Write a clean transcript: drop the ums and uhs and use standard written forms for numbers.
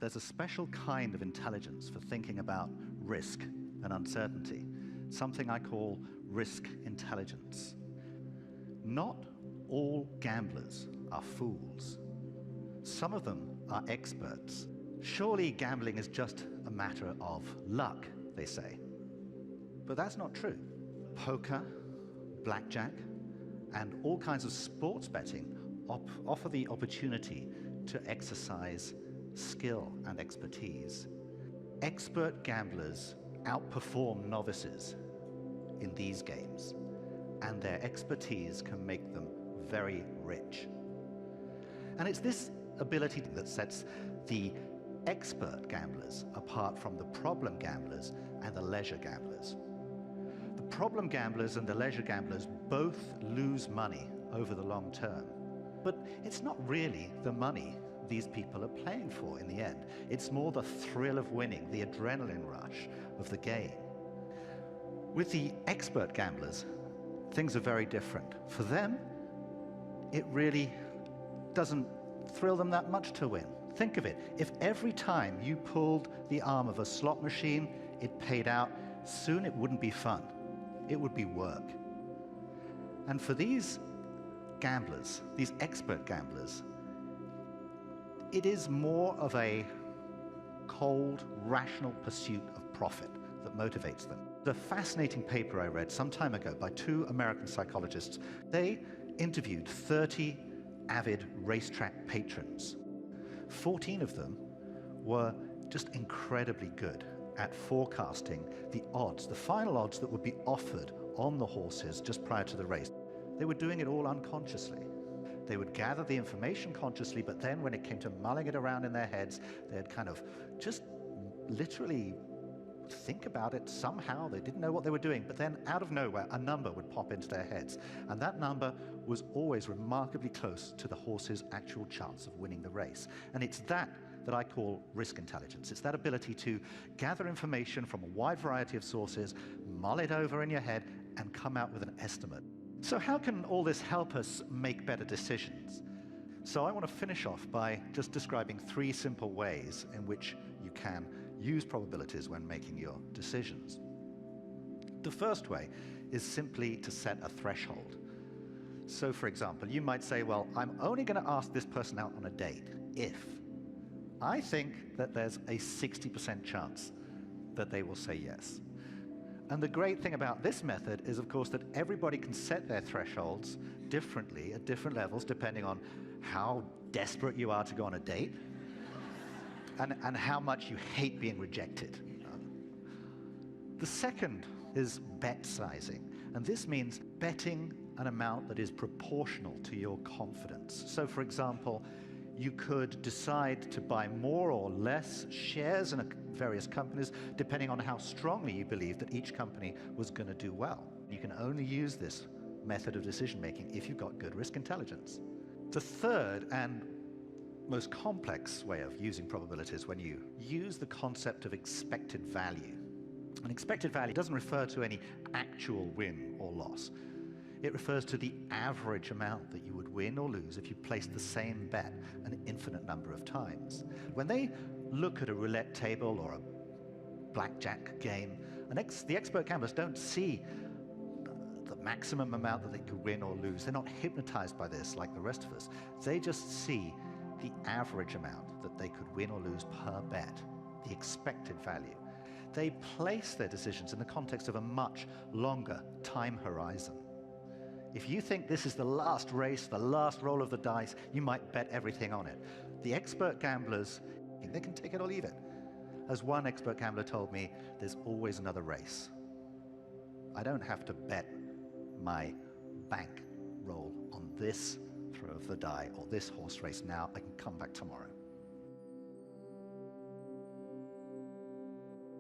there's a special kind of intelligence for thinking about risk and uncertainty, something I call risk intelligence. Not all gamblers are fools. Some of them are experts. Surely gambling is just a matter of luck, they say. But that's not true. Poker, blackjack, and all kinds of sports betting offer the opportunity to exercise skill and expertise. Expert gamblers outperform novices in these games, and their expertise can make them very rich. And it's this ability that sets the expert gamblers apart from the problem gamblers and the leisure gamblers. The problem gamblers and the leisure gamblers both lose money over the long term. But it's not really the money these people are playing for in the end. It's more the thrill of winning, the adrenaline rush of the game. With the expert gamblers, things are very different. For them, it really doesn't thrill them that much to win. Think of it. If every time you pulled the arm of a slot machine, it paid out, soon it wouldn't be fun. It would be work. And for these gamblers, these expert gamblers, it is more of a cold, rational pursuit of profit that motivates them. The fascinating paper I read some time ago by 2 American psychologists, they interviewed 30 avid racetrack patrons. 14 of them were just incredibly good at forecasting the odds, the final odds that would be offered on the horses just prior to the race. They were doing it all unconsciously. They would gather the information consciously, but then when it came to mulling it around in their heads, they'd kind of just literally think about it somehow. They didn't know what they were doing, but then out of nowhere, a number would pop into their heads. And that number was always remarkably close to the horse's actual chance of winning the race. And it's that I call risk intelligence. It's that ability to gather information from a wide variety of sources, mull it over in your head, and come out with an estimate. So how can all this help us make better decisions? So I want to finish off by just describing 3 simple ways in which you can use probabilities when making your decisions. The first way is simply to set a threshold. So for example, you might say, well, I'm only going to ask this person out on a date if I think that there's a 60% chance that they will say yes. And the great thing about this method is, of course, that everybody can set their thresholds differently at different levels depending on how desperate you are to go on a date and how much you hate being rejected. The second is bet sizing, and this means betting an amount that is proportional to your confidence. So, for example, you could decide to buy more or less shares in various companies depending on how strongly you believe that each company was going to do well. You can only use this method of decision-making if you've got good risk intelligence. The third and most complex way of using probabilities when you use the concept of expected value. And expected value doesn't refer to any actual win or loss. It refers to the average amount that you would win or lose if you placed the same bet an infinite number of times. When they look at a roulette table or a blackjack game, the expert gamblers don't see the maximum amount that they could win or lose. They're not hypnotized by this like the rest of us. They just see the average amount that they could win or lose per bet, the expected value. They place their decisions in the context of a much longer time horizon. If you think this is the last race, the last roll of the dice, you might bet everything on it. The expert gamblers, they can take it or leave it. As one expert gambler told me, there's always another race. I don't have to bet my bank roll on this throw of the die or this horse race now. I can come back tomorrow.